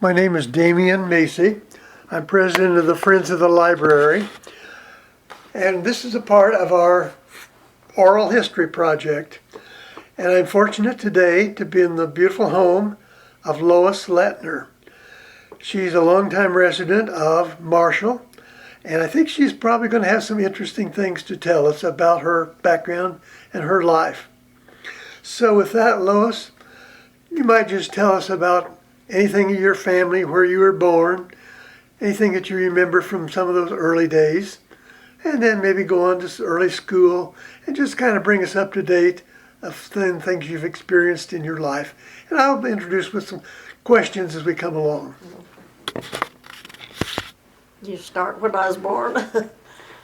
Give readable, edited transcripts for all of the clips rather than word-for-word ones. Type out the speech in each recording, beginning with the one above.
My name is Damian Macy. I'm president of the Friends of the Library. And this is a part of our oral history project. And I'm fortunate today to be in the beautiful home of Lois Letner. She's a longtime resident of Marshall, and I think she's probably going to have some interesting things to tell us about her background and her life. So with that, Lois, you might just tell us about anything in your family, where you were born, anything that you remember from some of those early days, and then maybe go on to early school and just kind of bring us up to date of things you've experienced in your life. And I'll introduce with some questions as we come along. You start when I was born.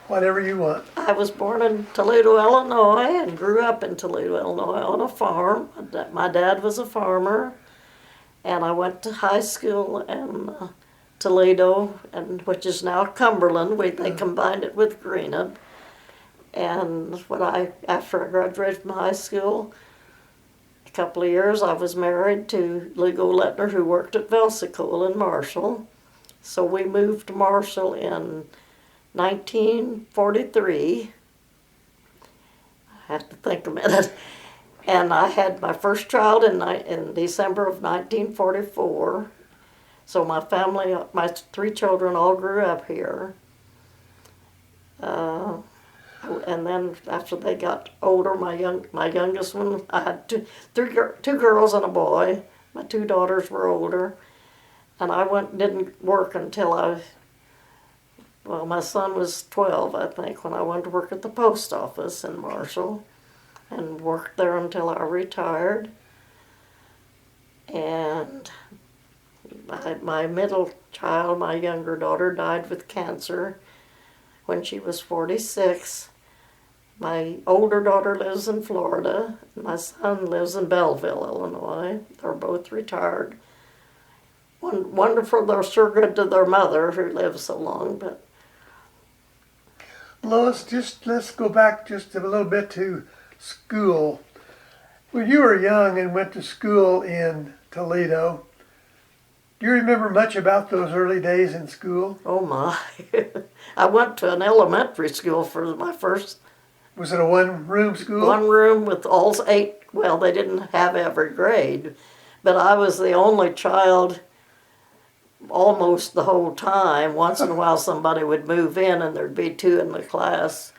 Whatever you want. I was born in Toledo, Illinois, and grew up in Toledo, Illinois on a farm. My dad was a farmer, and I went to high school in Toledo, which is now Cumberland. They combined it with Greenup. And after I graduated from high school, a couple of years, I was married to Lego Letner, who worked at Velsicool in Marshall. So we moved to Marshall in 1943. I have to think a minute. And I had my first child in December of 1944. So my family, my three children all grew up here. And then after they got older, my youngest one, I had two girls and a boy. My two daughters were older. And I didn't work until my son was 12, I think, when I went to work at the post office in Marshall, and worked there until I retired. And my middle child, my younger daughter, died with cancer when she was 46. My older daughter lives in Florida. My son lives in Belleville, Illinois. They're both retired. Wonderful, they're sure good to their mother, who lived so long. But Lois, let's go back just a little bit to school. When you were young and went to school in Toledo, do you remember much about those early days in school? Oh my. I went to an elementary school for my first. Was it a one-room school? One room with all 8, well, they didn't have every grade, but I was the only child almost the whole time. Once in a while somebody would move in and there'd be 2 in the class.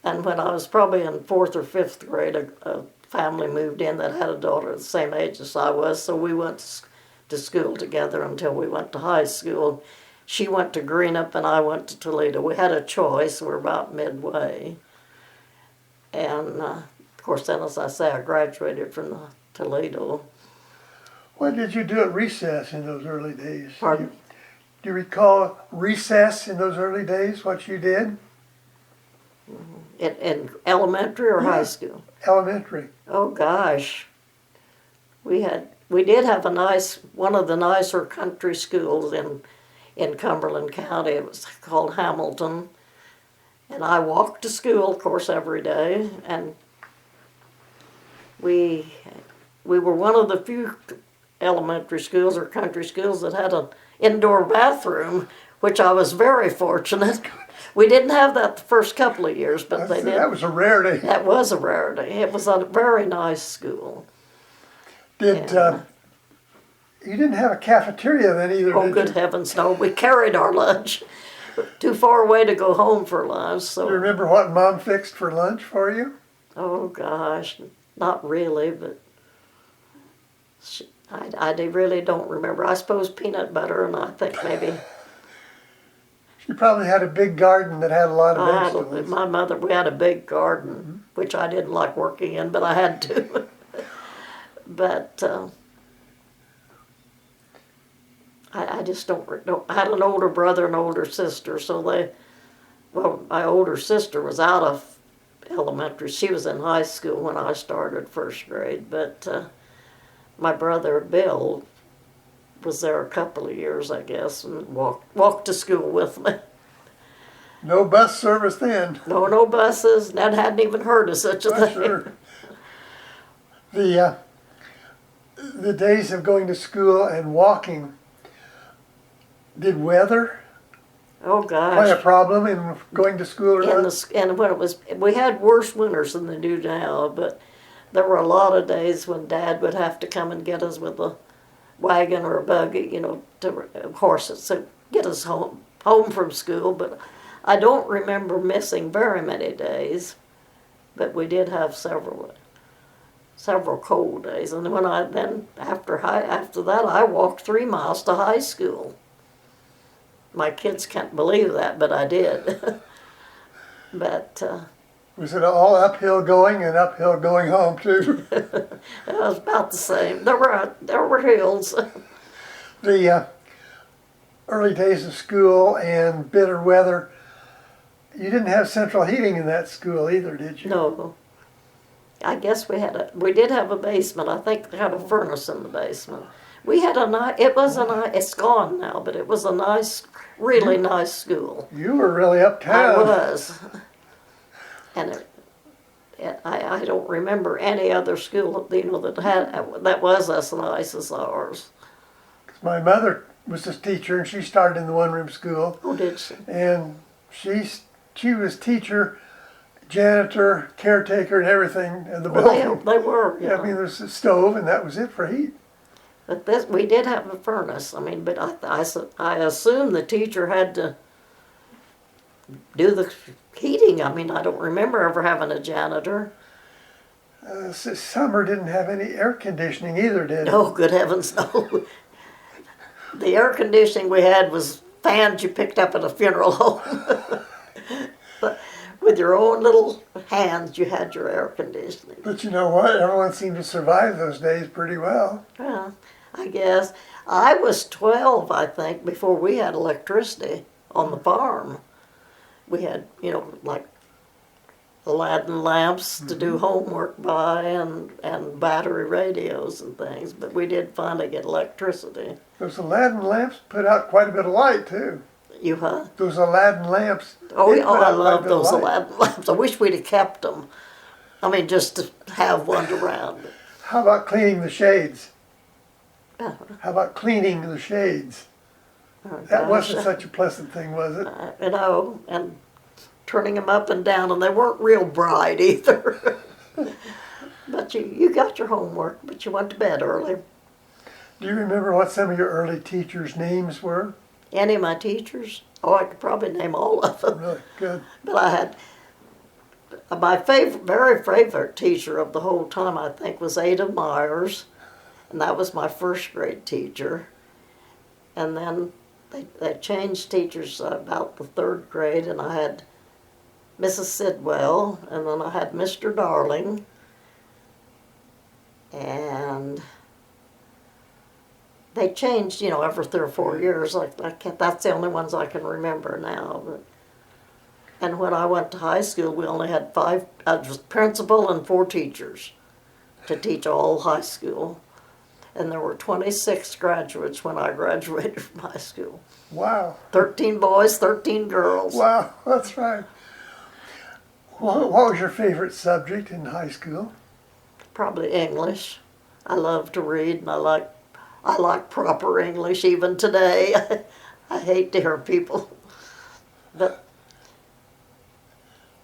And when I was probably in 4th or 5th grade, a family moved in that had a daughter the same age as I was, so we went to school together until we went to high school. She went to Greenup and I went to Toledo. We had a choice. We're about midway. And of course, then, as I say, I graduated from Toledo. What did you do at recess in those early days? Pardon? Do you recall recess in those early days, what you did? In elementary or high school? Elementary. Oh gosh. We did have one of the nicer country schools in Cumberland County. It was called Hamilton. And I walked to school, of course, every day. And we were one of the few elementary schools or country schools that had an indoor bathroom, which I was very fortunate. We didn't have that the first couple of years, but they did. That was a rarity. That was a rarity. It was a very nice school. You didn't have a cafeteria then either, Oh, did good you? heavens, no. We carried our lunch. Too far away to go home for lunch. So. Do you remember what Mom fixed for lunch for you? Oh, gosh. Not really, but I really don't remember. I suppose peanut butter, and I think maybe... She probably had a big garden that had a lot of vegetables. My mother, we had a big garden, which I didn't like working in, but I had to. But I just don't. I had an older brother and older sister, so my older sister was out of elementary. She was in high school when I started first grade, but my brother Bill was there a couple of years, I guess, and walked to school with me. No bus service then. No buses. Ned hadn't even heard of such a thing. Sure. The days of going to school and walking Did weather Oh play a gosh. problem in going to school or not? And when it was, we had worse winters than they do now, but there were a lot of days when Dad would have to come and get us with a wagon or a buggy, to horses to get us home from school. But I don't remember missing very many days, but we did have several cold days. And when after that I walked 3 miles to high school. My kids can't believe that, but I did. But Was it all uphill going and uphill going home too? it was about the same. There were hills. The early days of school and bitter weather, you didn't have central heating in that school either, did you? No, I guess we did have a basement. I think they had a furnace in the basement. We had it's gone now, but it was a nice, really nice school. You were really I uptown. was. And I don't remember any other school, that was as nice as ours. My mother was a teacher and she started in the one-room school. Oh, did she? And she was teacher, janitor, caretaker, and everything in the building. They were, Yeah, I mean, there was a stove, and that was it for heat. But we did have a furnace. I mean, but I assume the teacher had to do the heating. I mean, I don't remember ever having a janitor. Summer didn't have any air conditioning either, did it? Oh, good heavens, no. The air conditioning we had was fans you picked up at a funeral home. But with your own little hands, you had your air conditioning. But you know what? Everyone seemed to survive those days pretty well. Well, I guess. I was 12, I think, before we had electricity on the farm. We had, like Aladdin lamps to do homework by and battery radios and things, but we did finally get electricity. Those Aladdin lamps put out quite a bit of light, too. You, huh? Those Aladdin lamps. Oh, they yeah, put I out quite a love bit of those light. Aladdin lamps. I wish we'd have kept them. I mean, just to have one around. How about cleaning the shades? Oh, How about cleaning the shades? That gosh. wasn't such a pleasant thing, was it? And turning them up and down, and they weren't real bright either. But you got your homework, but you went to bed early. Do you remember what some of your early teachers' names were? Any of my teachers? Oh, I could probably name all of them. Really good. But I had my very favorite teacher of the whole time, I think, was Ada Myers, and that was my first grade teacher. And then they changed teachers about the third grade, and I had Mrs. Sidwell, and then I had Mr. Darling, and they changed, every 3 or 4 years. That's the only ones I can remember now. And when I went to high school, we only had 5, principal and 4 teachers to teach all high school. And there were 26 graduates when I graduated from high school. Wow. 13 boys, 13 girls. Wow, that's right. What was your favorite subject in high school? Probably English. I love to read, and I like proper English even today. I hate to hear people, but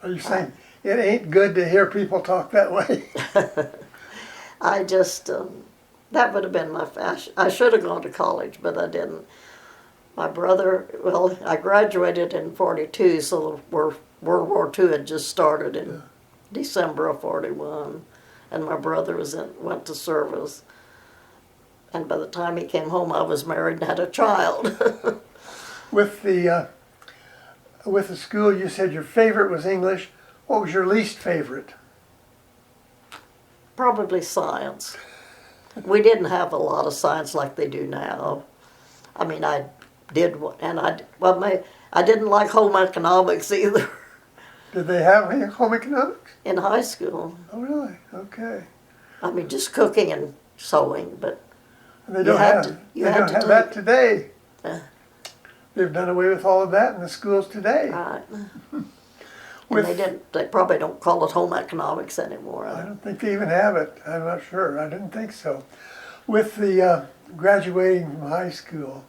Are you saying it ain't good to hear people talk that way? I just that would have been my fashion. I should have gone to college, but I didn't. My brother, well, I graduated in '42, so World War II had just started in December of '41, and my brother went to service. And by the time he came home, I was married and had a child. With the school, you said your favorite was English. What was your least favorite? Probably science. We didn't have a lot of science like they do now. I mean, I didn't like home economics either Did they have any home economics? in high school. Oh, really? Okay. I mean, just cooking and sewing, but And they don't have that today. Uh. They've done away with all of that in the schools today. right. And they probably don't call it home economics anymore. I don't think they even have it. I'm not sure. I didn't think so. With the graduating from high school,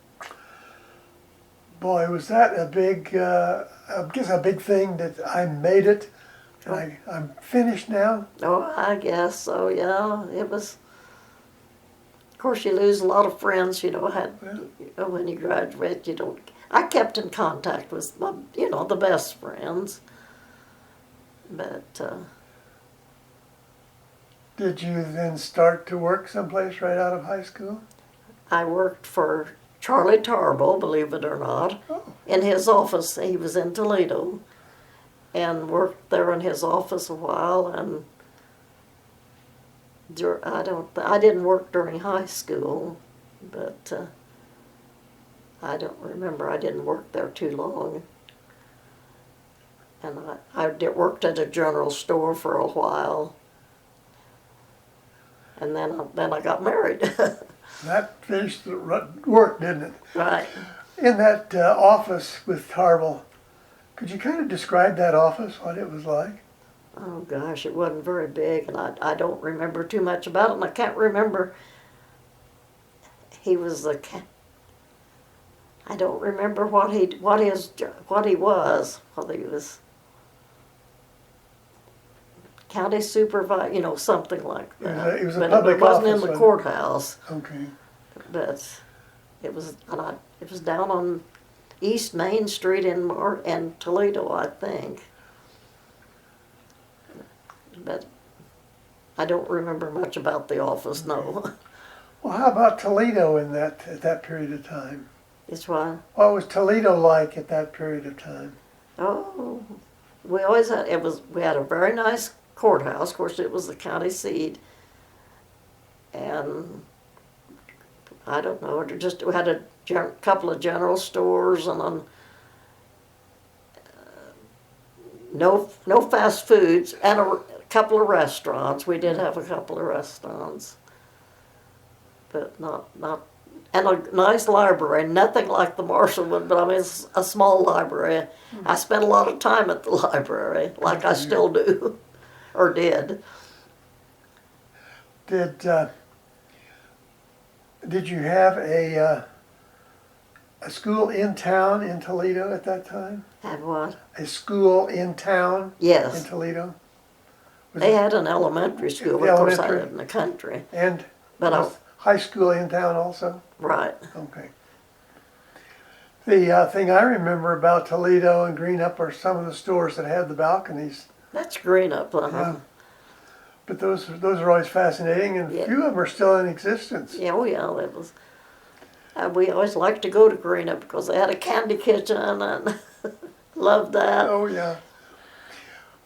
Boy, was that a big, I guess a big thing that I made it. And I'm finished now. Oh, I guess so, yeah. It was, of course, you lose a lot of friends, when you graduate, you don't. I kept in contact with my, the best friends. But, Did you then start to work someplace right out of high school? I worked for Charlie Tarble, believe it or not, Oh. in his office. He was in Toledo, and worked there in his office a while. And I didn't work during high school, but I don't remember. I didn't work there too long. And worked at a general store for a while, and then I got married. That finished the work, didn't it? Right. In that office with Tarble, could you kind of describe that office, what it was like? Oh gosh, it wasn't very big, and I don't remember too much about it, and I can't remember. He was I don't remember what he was, whether he was county supervisor, something like that. It was a but public it wasn't office, in the wasn't it? courthouse. Okay. But it was down on East Main Street in Toledo, I think. But I don't remember much about the office, no. Well, how about Toledo at that period of time? It's why. What was Toledo like at that period of time? Oh, we had a very nice courthouse. Of course, it was the county seat, and I don't know. We had a couple of general stores, and no fast foods, and a couple of restaurants. We did have a couple of restaurants, but not and a nice library. Nothing like the Marshall one, but I mean it's a small library. I spent a lot of time at the library, like I still do, or did. Did you have a school in town in Toledo at that time? Had what? A school in town in Yes. Toledo? They had an elementary school. The Of course, I elementary. lived in the country. And But was high school in town also? right. Okay. The thing I remember about Toledo and Greenup are some of the stores that had the balconies. That's Greenup, Yeah. But those are always fascinating, and Yeah. a few of them are still in existence. Yeah, oh yeah, that was. We always liked to go to Greenup because they had a candy kitchen, and loved that. Oh yeah.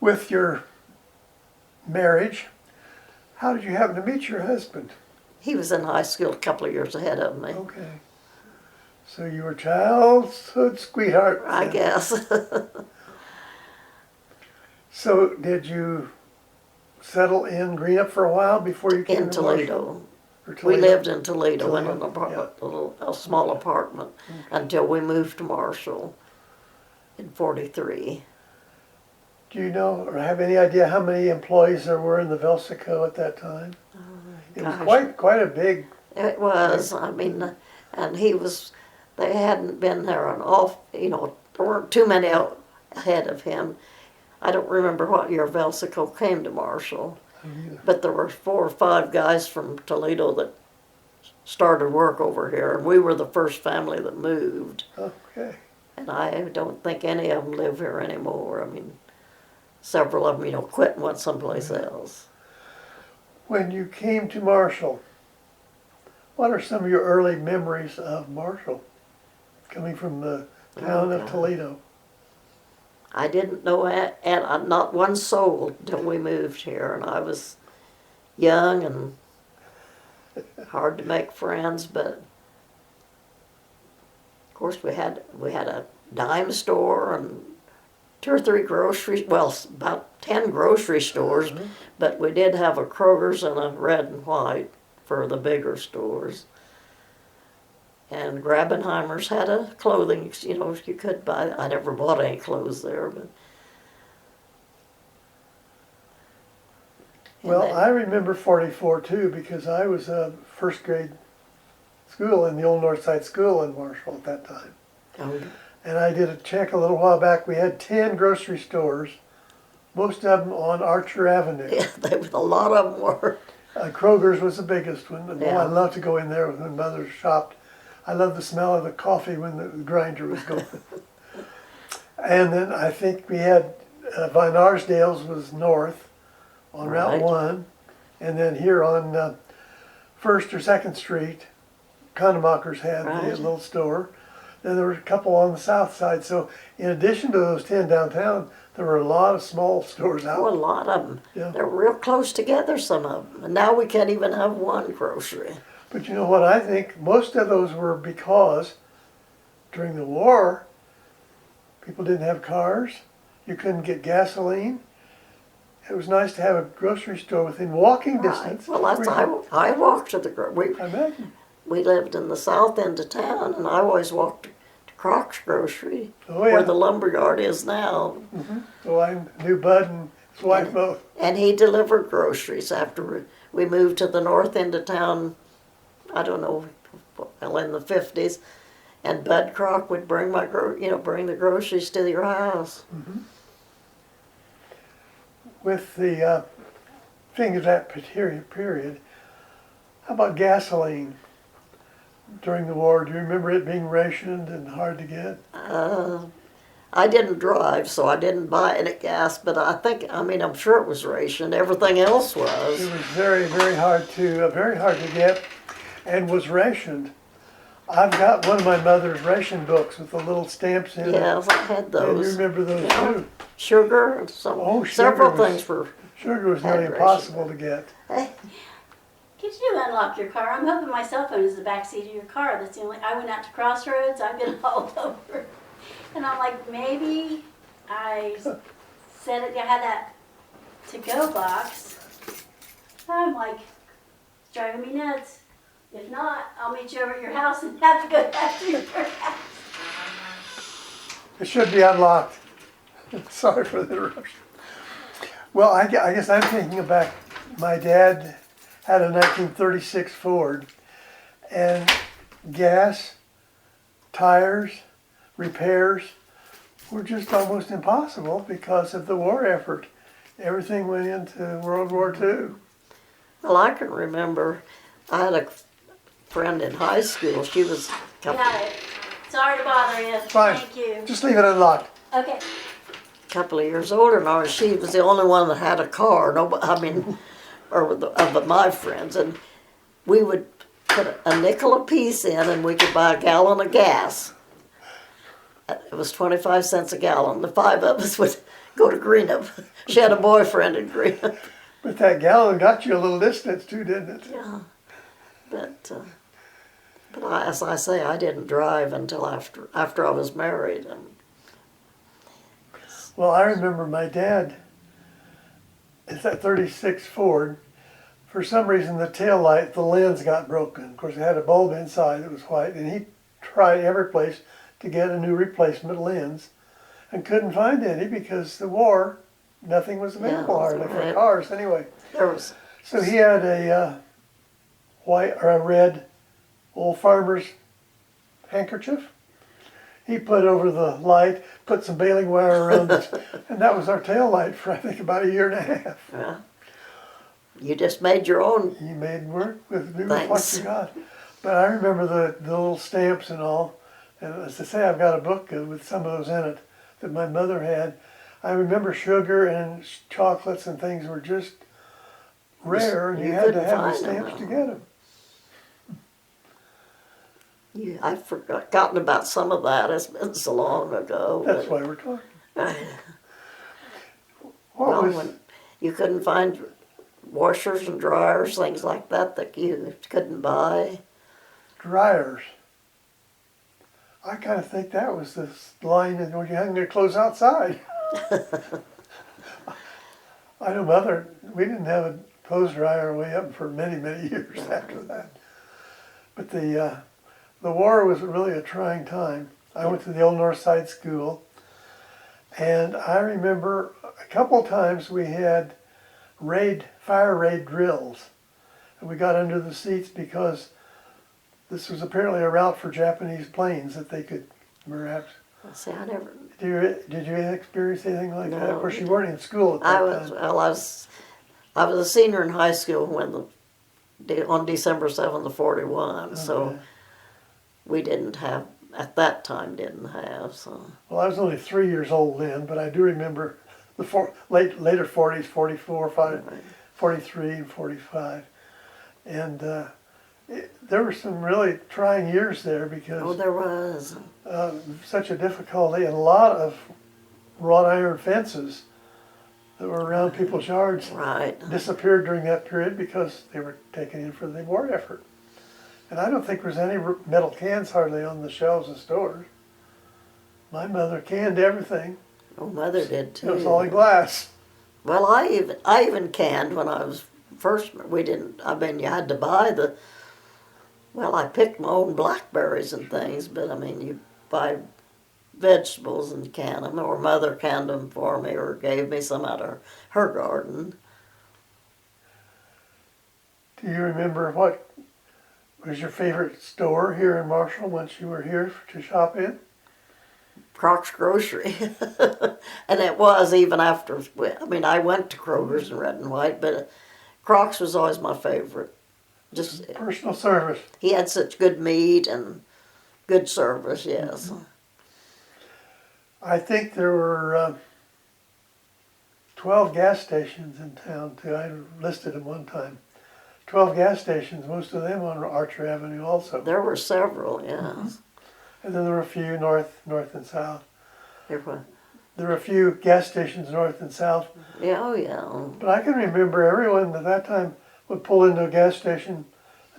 With your marriage, how did you happen to meet your husband? He was in high school a couple of years ahead of me, Okay. So you were childhood sweetheart. I guess. So did you settle in Greenup for a while before you came In to Marshall? Toledo. Or We Toledo? lived in Toledo in an Toledo, apartment, a small apartment, until we moved to Marshall in '43. Do you know or have any idea how many employees there were in the Velsico at that time? It was Gosh. quite a big. It was, I mean, and they hadn't been there there weren't too many out ahead of him. I don't remember what year Velsico came to Marshall, but there were 4 or 5 guys from Toledo that started work over here. We were the first family that moved, Okay. and I don't think any of them live here anymore. I mean, several of them, quit and went someplace else. When you came to Marshall, what are some of your early memories of Marshall, coming from the town of God. Toledo? I didn't know not one soul until we moved here, and I was young and hard to make friends. But of course, we had a dime store and 2 or 3 about 10 grocery stores. But we did have a Kroger's and a Red and White for the bigger stores. And Grabenheimer's had a clothing, you could buy. I never bought any clothes there, but. Well, I remember 44 too, because I was a first grade school in the old North Side School in Marshall at that time. Oh, And I did a check a little while back. We had 10 grocery stores, most of them on Archer Avenue. Yeah, they, a lot of them were. Kroger's was the biggest one. And Yeah. I loved to go in there when Mother shopped. I loved the smell of the coffee when the grinder was going. And then I think we had Von Arsdale's was north on Right. Route 1. And then here on 1st or 2nd Street, Conemacher's had Right. the little store. Then there were a couple on the south side. So in addition to those 10 downtown, there were a lot of small stores Oh, a out. lot of them. Yeah. They're real close together, some of them. And now we can't even have one grocery. But you know what? I think most of those were because during the war, people didn't have cars. You couldn't get gasoline. It was nice to have a grocery store within walking distance. Well, that's, I walked to the, I imagine. we lived in the south end of town, and I always walked to Croc's Grocery, Oh, yeah. where the lumberyard is now. So I knew Bud and his wife both. And he delivered groceries after we moved to the north end of town, I don't know, well, in the 50s. And Bud Croc would bring bring the groceries to your house. With the thing of that period, how about gasoline during the war? Do you remember it being rationed and hard to get? I didn't drive, so I didn't buy any gas, but I'm sure it was rationed. Everything else It was. was very, very hard to get, and was rationed. I've got one of my mother's ration books with the little stamps in it. Yes, I had And those. you remember those Yeah. too. Sugar and some, Oh, sugar several was- things were. Sugar was Had nearly ration. impossible to get. Could you unlock your car? I'm hoping my cell phone is the back seat of your car. That's the only. I went out to Crossroads. I've been all over, and I'm like, maybe I said it. I had that to-go box. I'm like, it's driving me nuts. If not, I'll meet you over at your house and have to go back to your house. It should be unlocked. Sorry for the interruption. Well, I guess I'm thinking back. My dad had a 1936 Ford, and gas, tires, repairs were just almost impossible because of the war effort. Everything went into World War II. Well, I can remember I had a friend in high school. She was Got it. Sorry to bother you. Fine. Thank you. Just leave it unlocked. Okay. couple of years older than I was. She was the only one that had a car. Of my friends, and we would put a nickel a piece in, and we could buy a gallon of gas. It was 25 cents a gallon. The five of us would go to Greenup. She had a boyfriend in Greenup. But that gallon got you a little distance too, didn't it? Yeah, but as I say, I didn't drive until after I was married. And Well, I remember my dad, it's that 36 Ford. For some reason, the tail light, the lens got broken. Of course, it had a bulb inside that was white, and he tried every place to get a new replacement lens and couldn't find any because the war, nothing was available hardly for right. cars anyway. there was So he had a white or a red old farmer's handkerchief. He put over the light, put some baling wire around it, and that was our tail light for I think about a year and a half. you just made your own. He made work with what Thanks. you got. But I remember the little stamps and all. And as I say, I've got a book with some of those in it that my mother had. I remember sugar and chocolates and things were just rare, and you had to couldn't have the find them, stamps though. to get them. I've forgotten about some of that. It's been so long ago. That's why we're talking. What Well, was, when you couldn't find washers and dryers, things like that you couldn't buy. dryers? I kind of think that was the line in when you hung your clothes outside. I know we didn't have a clothes dryer way up for many, many years after that. But the war was really a trying time. I went to the old North Side School, and I remember a couple times we had fire raid drills. And we got under the seats because this was apparently a route for Japanese planes that they could perhaps. See, I never. Did you experience anything like that? No. Of course, you weren't in school at I that was time. well. I was a senior in high school when on December 7th of 41. So Okay. we didn't have at that time. Didn't have so. Well, I was only 3 years old then, but I do remember the later 40s, 44, 43, and 45. And there were some really trying years there Oh, because there was. such a difficulty and a lot of wrought iron fences that were around people's yards Right. disappeared during that period because they were taken in for the war effort. And I don't think there's any metal cans hardly on the shelves of stores. My mother canned everything. Oh, Mother did too. It was all in glass. Well, I even canned when I was first. We didn't. I mean, you had to buy the. Well, I picked my own blackberries and things, but I mean, you buy vegetables and can them, or Mother canned them for me, or gave me some out of her garden. Do you remember what was your favorite store here in Marshall once you were here to shop in? Croc's Grocery, and it was even after. I mean, I went to Kroger's in Red and White, but Croc's was always my favorite. Just Personal service. he had such good meat and good service. Yes. I think there were 12 gas stations in town too. I listed them one time. 12 gas stations, most of them on Archer Avenue also. There were several. Yes. And then there were a few north and south. There were. There were a few gas stations north and south. Yeah. Oh yeah. But I can remember everyone at that time would pull into a gas station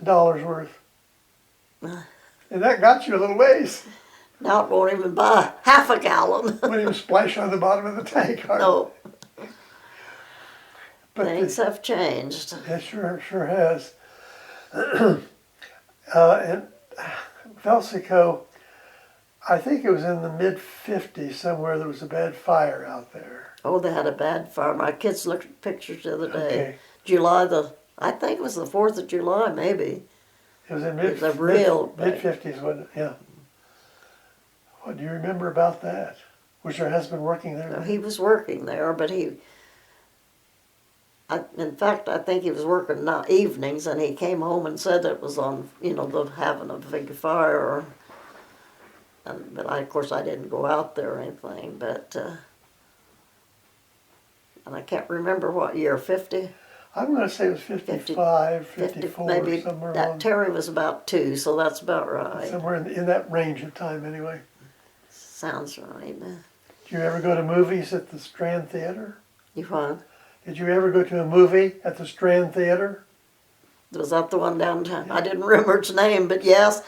$1 worth. And that got you a little ways. Now it won't even buy half a gallon. Wouldn't even splash on the bottom of the tank. Hardly. No, But things have changed. it sure has. And Velsico, I think it was in the mid-50s somewhere there was a bad fire out there. Oh, they had a bad fire. My kids looked at pictures the other day. Okay. I think it was the 4th of July, maybe. It was in It was a real bad- mid-50s, wasn't it? Yeah. What do you remember about that? Was your husband working there? No, he was working there, but in fact, I think he was working not evenings, and he came home and said it was on, having a big fire. But of course, I didn't go out there or anything. But and I can't remember what year, 50? I'm going to say it was 55, 54, maybe. somewhere That along, Terry was about 2, so that's about right. somewhere in that range of time anyway. Sounds right. Did you ever go to movies at the Strand Theater? You what? Did you ever go to a movie at the Strand Theater? Was that the one downtown? I didn't remember its name, but yes,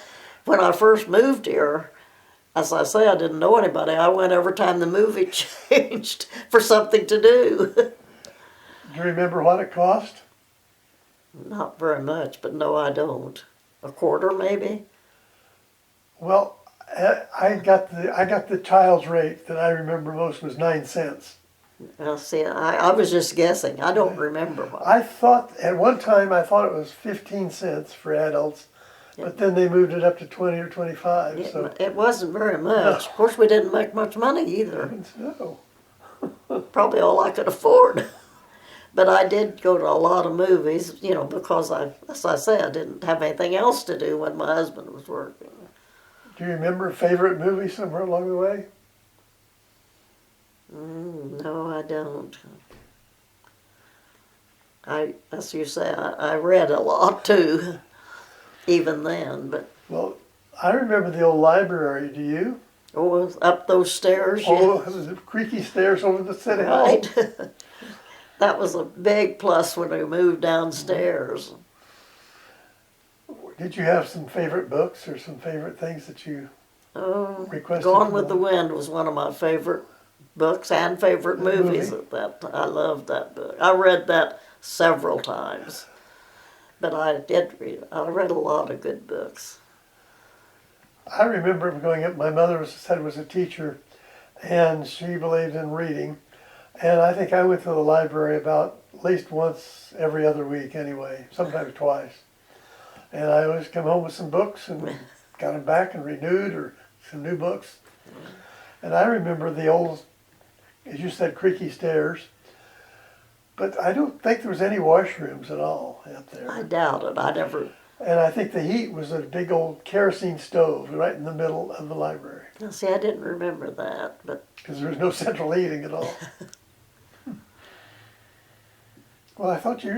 when I first moved here, as I say, I didn't know anybody. I went every time the movie changed for something to do. Do you remember what it cost? Not very much, but no, I don't. A quarter, maybe? Well, I got the child's rate that I remember most was 9 cents. Well, see, I was just guessing. I don't remember what. I thought at one time it was 15 cents for adults, but then they moved it up to 20 or 25. So It wasn't very much. Of course, we didn't make much money either. no. Probably all I could afford. But I did go to a lot of movies, because as I say, I didn't have anything else to do when my husband was working. Do you remember a favorite movie somewhere along the way? No, I don't. As you say, I read a lot too, even then. But Well, I remember the old library. Do you? up those stairs, Oh, the creaky stairs over the city hall. right. That was a big plus when we moved downstairs. Did you have some favorite books or some favorite things that you Oh, requested? Gone from with the them? Wind was one of my favorite books and favorite movies movie? at that time. I loved that book. I read that several times. But I read a lot of good books. I remember growing up, my mother was a teacher, and she believed in reading. And I think I went to the library about at least once every other week anyway, sometimes twice. And I always come home with some books and got them back and renewed or some new books. And I remember the old, as you said, creaky stairs. But I don't think there was any washrooms at all out I there. doubt it. I never. And I think the heat was a big old kerosene stove right in the middle of the library. Now, see, I didn't remember that, but Because there was no central heating at all. Well, I thought you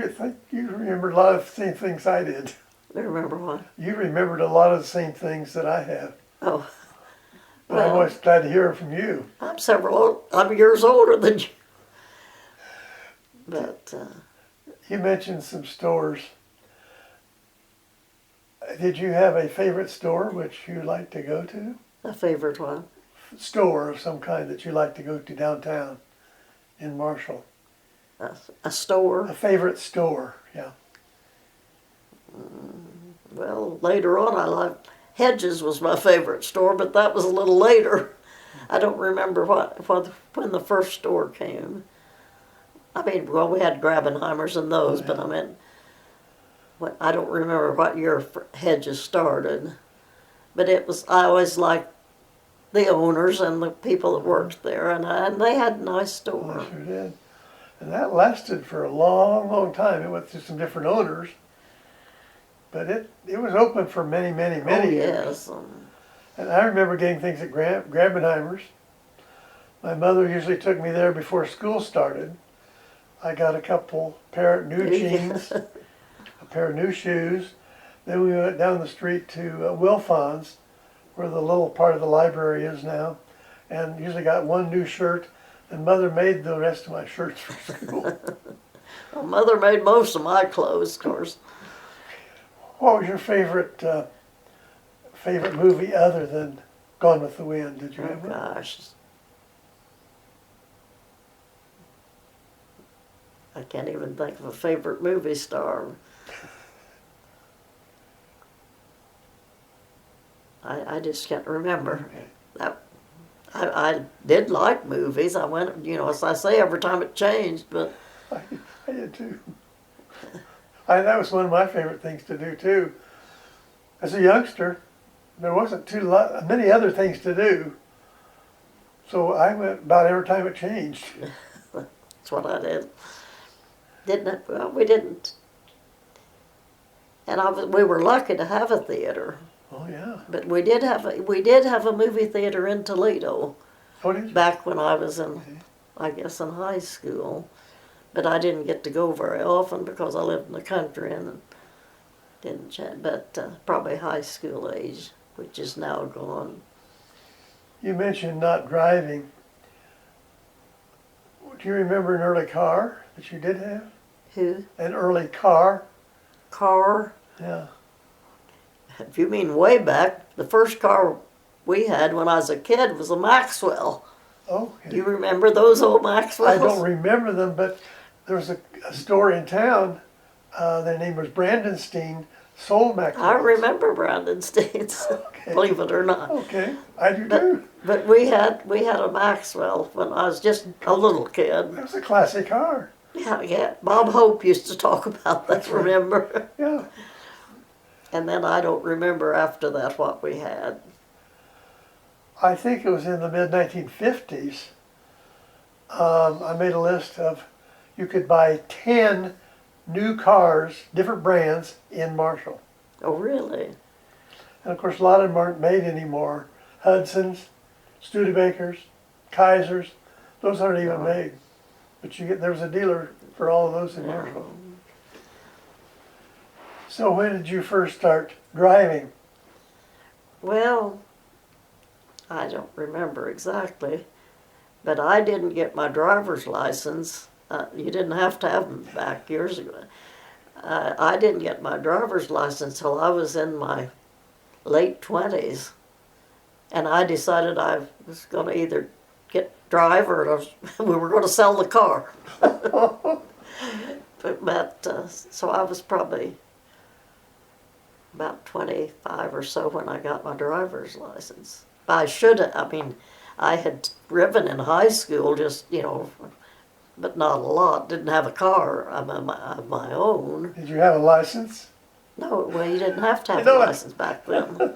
remembered a lot of the same things I did. I remember what. You remembered a lot of the same things that I have. Oh, But I'm well, always glad to hear from you. I'm years older than you. But You mentioned some stores. Did you have a favorite store which you like to go to? a favorite one. Store of some kind that you like to go to downtown in Marshall? A store. A favorite store, yeah. Well, later on, I liked Hedges was my favorite store, but that was a little later. I don't remember when the first store came. I mean, well, we had Grabenheimers and those, but I mean, I don't remember what year Hedges started. But I always liked the owners and the people that worked there, and they had a nice store. I sure did. And that lasted for a long, long time. It went through some different owners. But it was open for many, many, many years. Yes. And I remember getting things at Grabenheimer's. My mother usually took me there before school started. I got a couple pair of new jeans, a pair of new shoes. Then we went down the street to Wilfon's, where the little part of the library is now, and usually got one new shirt. And Mother made the rest of my shirts for school. Well, Mother made most of my clothes, of course. What was your favorite movie other than Gone with the Wind? Did you Oh, have one? gosh. I can't even think of a favorite movie star. I just can't remember. I did like movies. I went, as I say, every time it changed, but I did too. That was one of my favorite things to do too. As a youngster, there wasn't many other things to do, so I went about every time it changed. that's what I did. Didn't it? Well, we didn't. And we were lucky to have a theater. Oh yeah. But we did have a movie theater in Toledo What did you? back when I was in high school. But I didn't get to go very often because I lived in the country and didn't chat. But probably high school age, which is now gone. You mentioned not driving. Do you remember an early car that you did have? Who? An early car? Car? Yeah. If you mean way back, the first car we had when I was a kid was a Maxwell. Okay. Do you remember those old Maxwells? I don't remember them, but there was a store in town. Their name was Brandenstein, sold Maxwell. I remember Brandon States, Okay. believe it or not. Okay, I do too. But we had a Maxwell when I was just a little kid. That was a classic car. Yeah. Bob Hope used to talk about that, That's right. remember? Yeah. And then I don't remember after that what we had. I think it was in the mid-1950s. I made a list of, you could buy 10 new cars, different brands, in Marshall. Oh, really? And of course, a lot of them aren't made anymore. Hudson's, Studebakers, Kaisers, those aren't even made. But there was a dealer for all of those in Marshall. So when did you first start driving? Well, I don't remember exactly, but I didn't get my driver's license. You didn't have to have them back years ago. I didn't get my driver's license till I was in my late 20s, and I decided I was going to either drive or we were going to sell the car. So I was probably about 25 or so when I got my driver's license. I had driven in high school, just, but not a lot. Didn't have a car of my own. Did you have a license? No, well, you didn't have to have No, a license back then.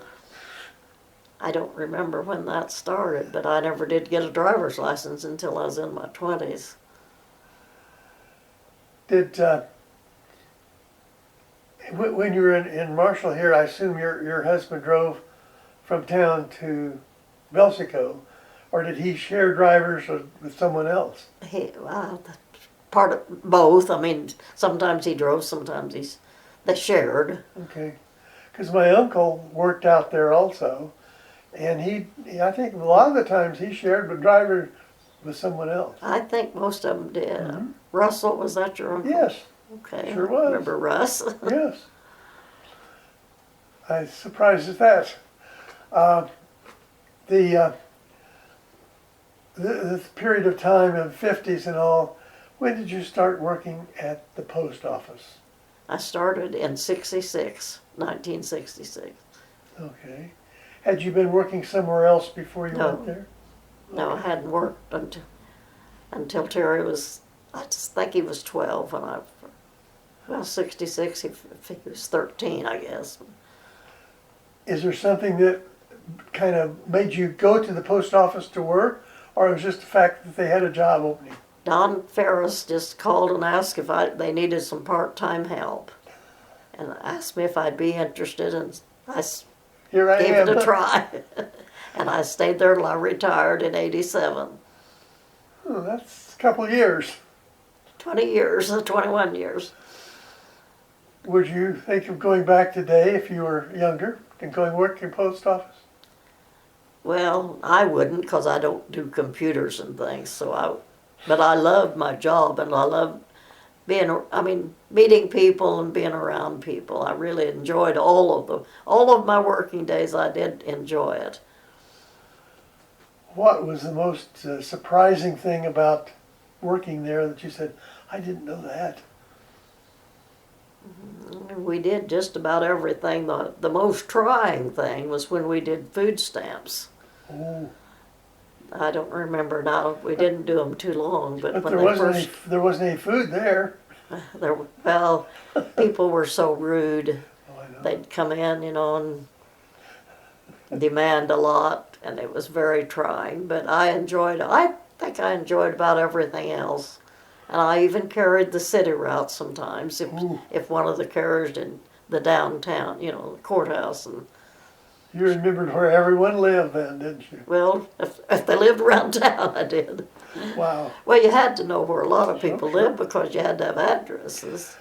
I don't remember when that started, but I never did get a driver's license until I was in my 20s. Did when you were in Marshall here, I assume your husband drove from town to Belsico, or did he share drivers with someone else? Well, part of both. I mean, sometimes he drove, sometimes they shared. Okay, because my uncle worked out there also, and I think a lot of the times he shared the driver with someone else. I think most of them did. Mhm. Russell, was that your uncle? Yes, Okay. sure was. Remember Russ? yes. I was surprised at that. Uh, the this period of time of 50s and all, when did you start working at the post office? I started in 1966. Okay. Had you been working somewhere else before you No. went there? No, I hadn't worked until Terry was, I just think he was 12 when well, 66, he was 13, I guess. Is there something that kind of made you go to the post office to work, or it was just the fact that they had a job opening? Don Ferris just called and asked if they needed some part-time help, and asked me if I'd be interested, and I Here I gave am. it a try. And I stayed there till I retired in 87. Oh, that's a couple of years. 20 years, 21 years. Would you think of going back today if you were younger and going work in post office? Well, I wouldn't, because I don't do computers and things, but I loved my job, and I loved meeting people and being around people. I really enjoyed all of my working days. I did enjoy it. What was the most surprising thing about working there that you said, I didn't know that? We did just about everything. The most trying thing was when we did food stamps. Oh, I don't remember now. We didn't do them too long, but when there they wasn't first, there wasn't any food there. well, people were so rude. Oh, I know. They'd come in, and demand a lot, and it was very trying. But I think I enjoyed about everything else. And I even carried the city route sometimes if one of the carriers did the downtown, the courthouse. And You remembered where everyone lived then, didn't you? well, if they lived around town, I did. Wow. Well, you had to know where a lot of people Sure. lived because you had to have addresses.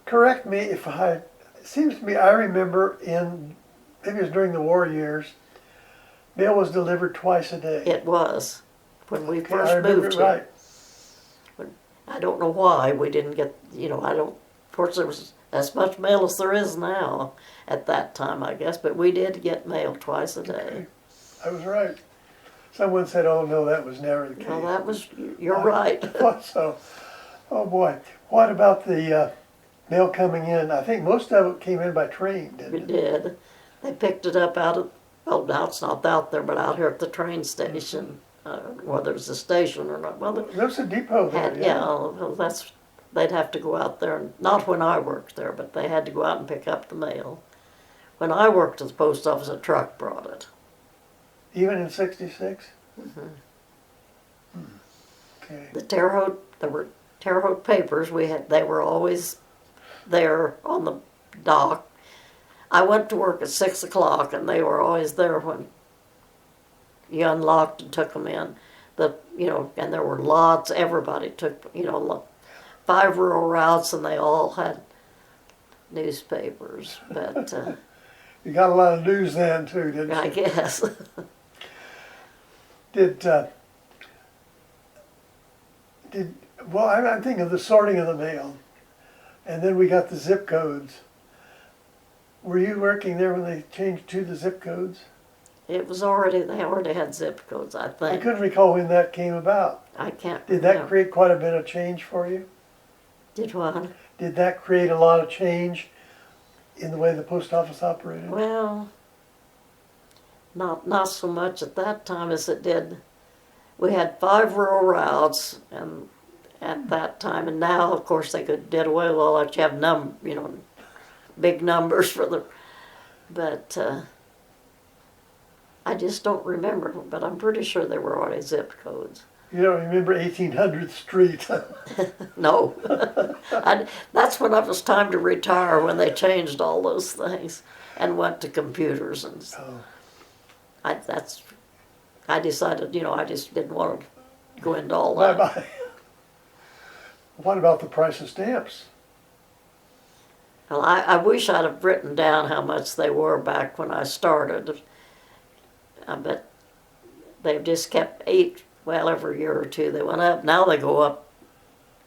Correct me if it seems to me I remember maybe it was during the war years, mail was delivered twice a day. It was when we Okay, first I remember moved it here. right. I don't know why we didn't get, of course there was as much mail as there is now at that time, I guess, but we did get mail twice a day. Okay. I was right. Someone said, oh no, that was never the case. Well, you're right. I thought so. Oh boy. What about the mail coming in? I think most of it came in by train, We didn't it? did. They picked it up well, now it's not out there, but out here at the train station, whether it's a station or not. Well, There's a depot there, well, they'd have to go out there, and not when I worked there, but they had to go out and pick up the mail. When I worked at the post office, a truck brought it. Even in 66? Mm-hmm. Okay. There were Terre Haute papers. They were always there on the dock. I went to work at 6 o'clock, and they were always there when you unlocked and took them in. And there were lots. Everybody took, 5 rural routes, and they all had newspapers. But You got a lot of news then too, didn't I you? guess Well, I'm thinking of the sorting of the mail, and then we got the zip codes. Were you working there when they changed to the zip codes? they already had zip codes. I I think couldn't recall when that came about. I can't. Did that remember. create quite a bit of change for you? Did what? Did that create a lot of change in the way the post office operated? Well, not so much at that time as it did. We had 5 rural routes, and at that time, and now, of course, they did away with all that. You have big numbers for the. But I just don't remember, but I'm pretty sure they were already zip codes. You don't remember 1800th Street? No. That's when it was time to retire, when they changed all those things and went to computers. And Oh. I decided, I just didn't want to go into all that. Bye-bye. What about the price of stamps? Well, I wish I'd have written down how much they were back when I started. But they've just kept every year or two they went up. Now they go up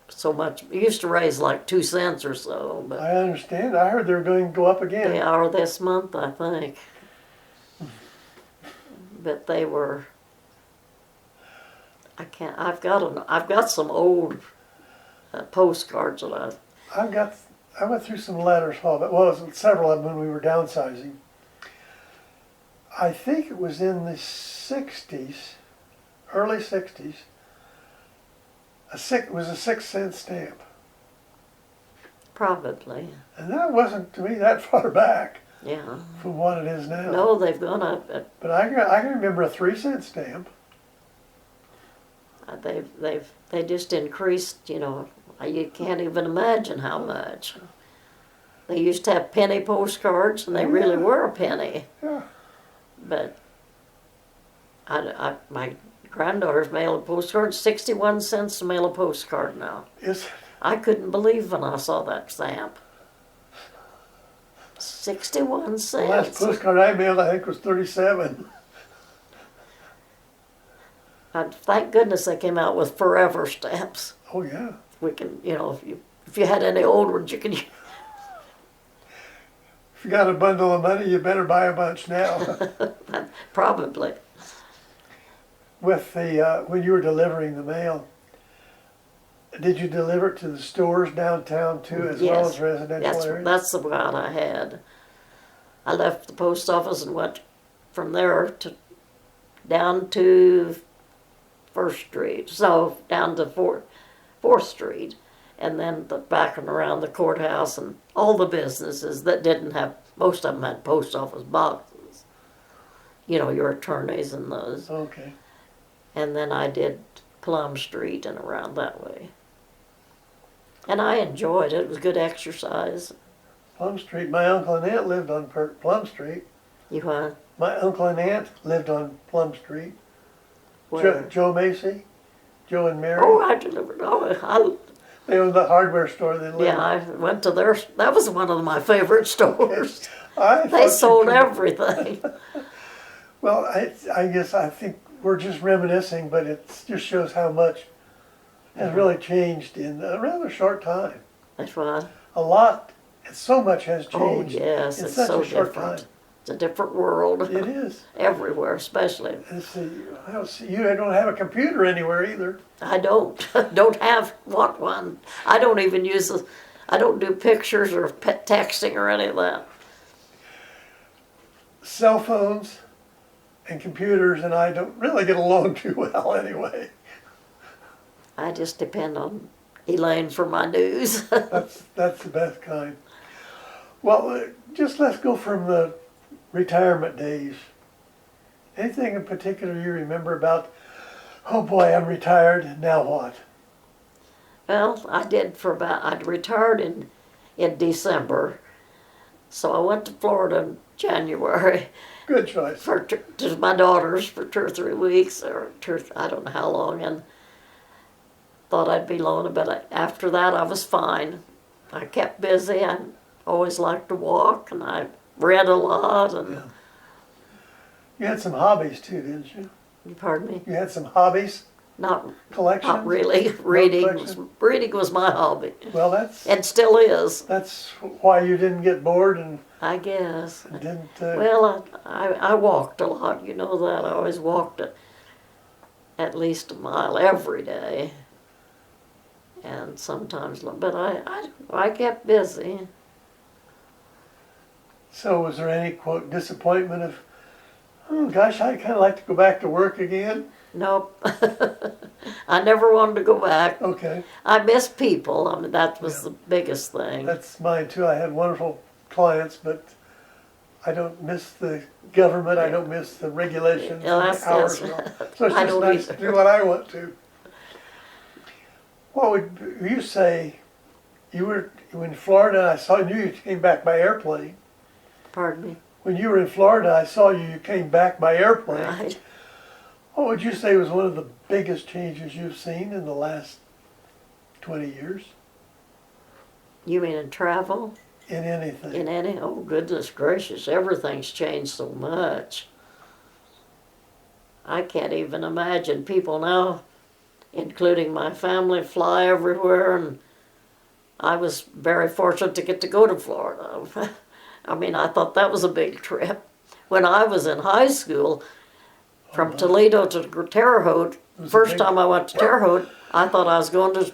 so much. It used to raise like 2 cents or so, but I understand. I heard they were going to go up again. they are this month, I think. But they were. I've got some old postcards that I went through some letters, several of them when we were downsizing. I think it was in the 60s, early 60s. It was a 6-cent stamp. probably, And that wasn't, to me, that far back yeah. from what it is now. No, they've gone up. But I can remember a 3-cent stamp. They just increased. You can't even imagine how much. They used to have penny postcards, and they really were a penny. Yeah. But my granddaughter's mail a postcard, 61 cents to mail a postcard now. It's, I couldn't believe when I saw that stamp. 61 the last cents. postcard I mailed, I think, was 37. Thank goodness they came out with forever stamps. Oh, yeah. We can, if you had any old ones, you can. If you got a bundle of money, you better buy a bunch now. Probably. With when you were delivering the mail, did you deliver it to the stores downtown too, as well as residential areas? That's the route I had. I left the post office and went from there down to First Street, so down to Fourth Street, and then back and around the courthouse and all the businesses that didn't have. Most of them had post office boxes. Your attorneys and those. Okay. And then I did Plum Street and around that way. And I enjoyed it. It was good exercise. Plum Street. My uncle and aunt lived on Plum Street. You what? My uncle and aunt lived on Plum Street. Where? Joe Macy, Joe and Mary. Oh, I delivered. Oh, They owned the hardware store they lived. I went to their. That was one of my favorite stores. I They thought sold you could- everything. Well, I think we're just reminiscing, but it just shows how much has really changed in a rather short time. That's right. A lot, so much has Oh changed yes, in it's such so a short different. time. It's a different world. It is. Everywhere, especially. You don't have a computer anywhere either. I don't want one. I don't even I don't do pictures or texting or any of that. Cell phones and computers and I don't really get along too well anyway. I just depend on Elaine for my news. That's the best kind. Well, just let's go from the retirement days. Anything in particular you remember about, oh boy, I'm retired, now what? Well, I'd retired in December, so I went to Florida in January Good choice. to my daughters for 2 or 3 weeks, I don't know how long, and thought I'd be lonely, but after that I was fine. I kept busy. I always liked to walk, and I read a lot, and Yeah. You had some hobbies too, didn't you? pardon me, You had some hobbies, not collections? really. Reading collection? was my hobby, Well, that's still is, why you didn't get bored and I guess. didn't. Well, I walked a lot. You know that. I always walked at least a mile every day, and sometimes, but I kept busy. So was there any, quote, disappointment of, oh gosh, I'd kind of like to go back to work again? Nope. I never wanted to go back. Okay, I miss people. That was the biggest thing. that's mine too. I had wonderful clients, but I don't miss the government. I don't miss the regulations Yeah, and that's- the hours. that's- And all. So it's I just don't nice to either. do what I want to. What would you say? You were in Florida. I saw you came back by airplane. Pardon me. When you were in Florida, I saw you. You came back by airplane. Right. What would you say was one of the biggest changes you've seen in the last 20 years You mean in travel? in anything? In any? Oh, goodness gracious. Everything's changed so much. I can't even imagine. People now, including my family, fly everywhere, and I was very fortunate to get to go to Florida. I mean, I thought that was a big trip. When I was in high school, from Toledo to Terre Haute, was a first big- time I went to Terre Haute, I thought I was going to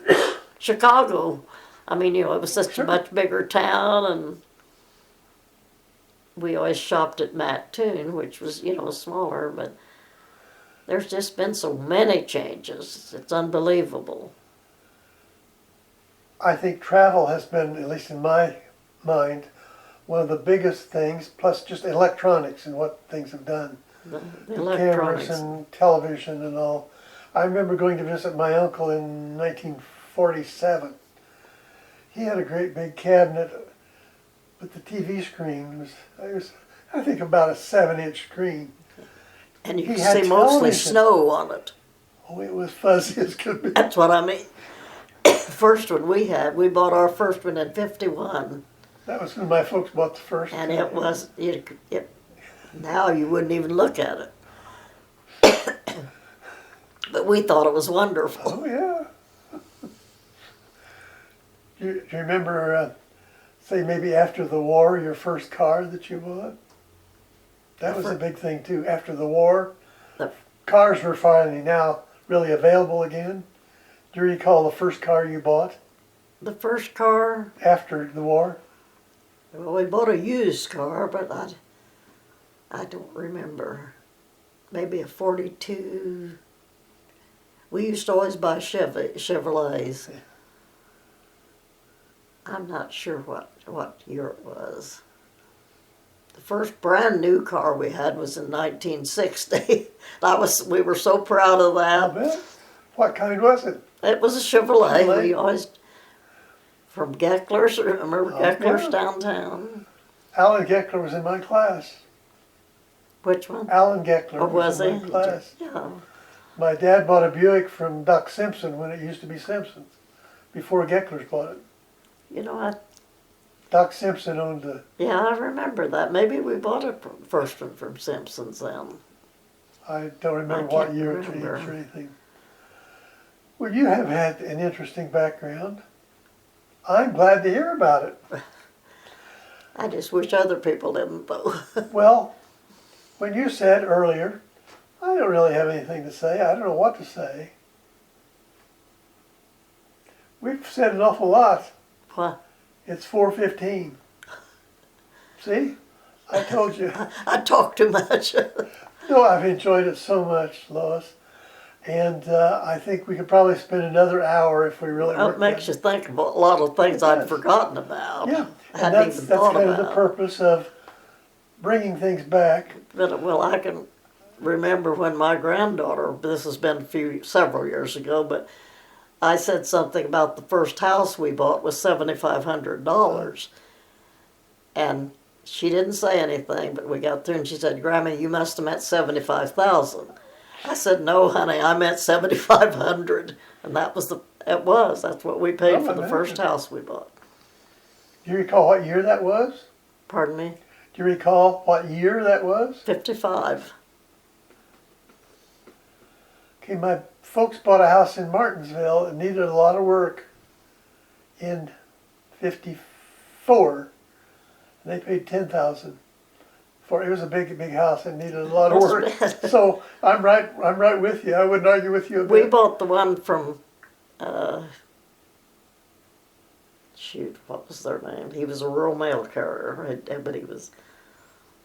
Chicago. I mean, you know, it was such Sure. a much bigger town, and we always shopped at Mattoon, which was, you know, smaller, but there's just been so many changes. It's unbelievable. I think travel has been, at least in my mind, one of the biggest things, plus just electronics and what things have done. The Cameras electronics. and television and all. I remember going to visit my uncle in 1947. He had a great big cabinet, but the TV screen was I think about a 7-inch screen. And you He can had see mostly television. snow on it. Oh, it was fuzzy as could be. That's what I mean. First one we bought our first one in '51, That was when my folks bought the first. and it was, now you wouldn't even look at it. But we thought it was wonderful. Oh, yeah. Do you remember, say maybe after the war, your first car that you bought? That was a big thing too. After the war, The- cars were finally now really available again. Do you recall the first car you bought The first car, after the war? well, we bought a used car, but I don't remember. Maybe a 42. We used to always buy Chevrolets. I'm not sure what year it was. The first brand new car we had was in 1960. We were so proud of I that. bet. What kind was it? It was a Chevrolet. Chevrolet? We always, from Geckler's, remember Oh, Geckler's yeah. downtown? Alan Geckler was in my class. Which one? Alan Geckler Or was in he? my class. Yeah. My dad bought a Buick from Doc Simpson when it used to be Simpson's, before Geckler's bought it. You know, Doc Simpson owned the. yeah, I remember that. Maybe we bought a first one from Simpsons then. I don't remember I what can't year remember. it changed or anything. Well, you have had an interesting background. I'm glad to hear about it. I just wish other people didn't, though. Well, when you said earlier, I don't really have anything to say. I don't know what to say. We've said an awful lot. What? It's 4:15. See? I told you. I talk too much. No, I've enjoyed it so much, Lois. And I think we could probably spend another hour if we really Well, worked it makes on you think about a lot of things I'd does. forgotten about. Yeah, I and hadn't that's even that's thought kind of the about. purpose of bringing things back. But well, I can remember when my granddaughter. This has been several years ago, but I said something about the first house we bought was $7,500, and she didn't say anything. But we got through, and she said, "Grandma, you must have meant 75,000." I said, "No, honey, I meant 7,500," and that's what we paid Oh, for the I first imagine. house we bought. Do you recall what year that was? Pardon me, Do you recall what year that was? 55. Okay, my folks bought a house in Martinsville. It needed a lot of work in '54. And they paid $10,000 for it. It was a big house and needed a lot of work. So I'm right with you. I wouldn't argue with you a We bit. bought the one from, what was their name? He was a rural mail carrier, but he was,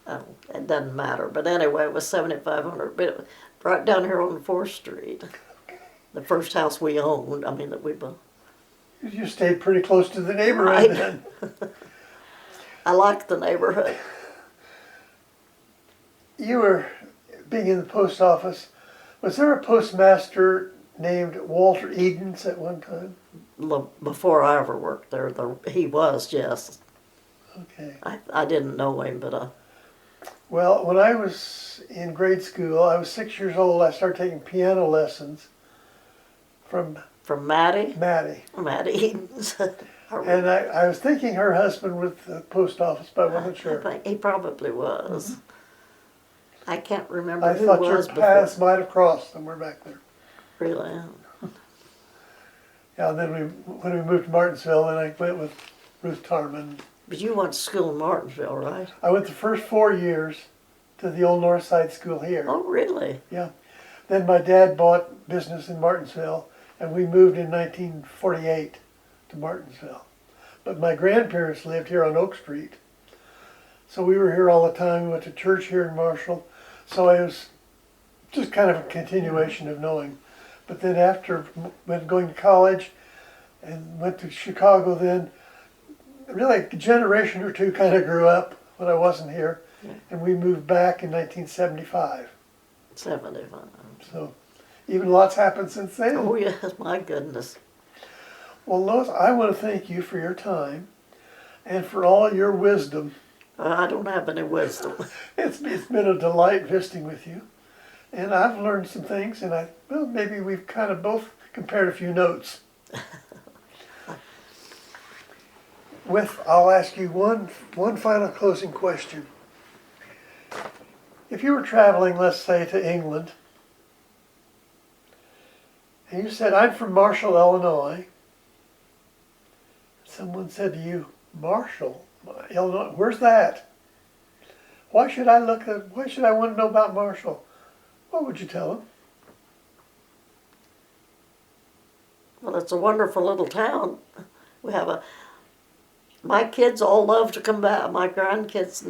it doesn't matter. But anyway, it was 7,500. But it was right down here on 4th Street. The first house we owned, that we bought. You stayed pretty close to the neighborhood Right. then. I liked the neighborhood. you were being in the post office. Was there a postmaster named Walter Edens at one time? Before I ever worked there, he was, yes. Okay. I didn't know him, but Well, when I was in grade school, I was 6 years old. I started taking piano lessons from from Maddie Eden's. I And I was thinking her husband with the post office, but I wasn't sure. think he probably was. I can't remember I who thought your was paths before. might have crossed somewhere back there. Really? Yeah, and then when we moved to Martinsville, then I went with Ruth Tarman. But you went to school in Martinsville, right? I went the first 4 years to the old North Side School here. Oh, really? Yeah. Then my dad bought business in Martinsville, and we moved in 1948 to Martinsville. But my grandparents lived here on Oak Street. So we were here all the time. We went to church here in Marshall. So it was just kind of a continuation of knowing. But then after when going to college and went to Chicago then, really a generation or two kind of grew up when I wasn't here. Yeah. And we moved back in 1975. 75. So even lots happened since then. Oh, yes, my goodness. Well, Lois, I want to thank you for your time and for all your wisdom. I don't have any wisdom. It's been a delight visiting with you. And I've learned some things, and well, maybe we've kind of both compared a few notes. I'll ask you one final closing question. If you were traveling, let's say, to England, and you said, I'm from Marshall, Illinois, someone said to you, Marshall, Illinois, where's that? Why should I want to know about Marshall? What would you tell them? Well, it's a wonderful little town. We have my kids all love to come back. My grandkids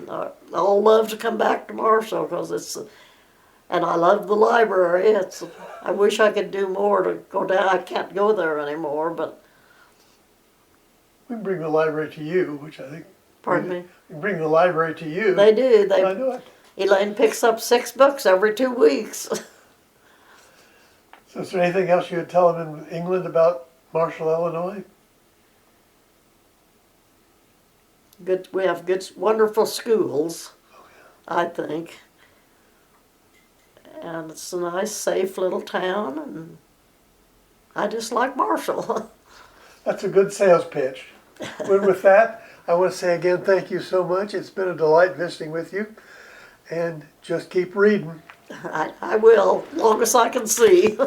all love to come back to Marshall because and I love the library. I wish I could do more to go down. I can't go there anymore, but. We can bring the library to you, which I think. Pardon me? We can bring the library to you. They do. I know it. Elaine picks up 6 books every 2 weeks. So is there anything else you would tell them in England about Marshall, Illinois? We have wonderful schools, I think. And it's a nice, safe little town, and I just like Marshall. That's a good sales pitch. Well, with that, I want to say again, thank you so much. It's been a delight visiting with you. And just keep reading. I will, long as I can see.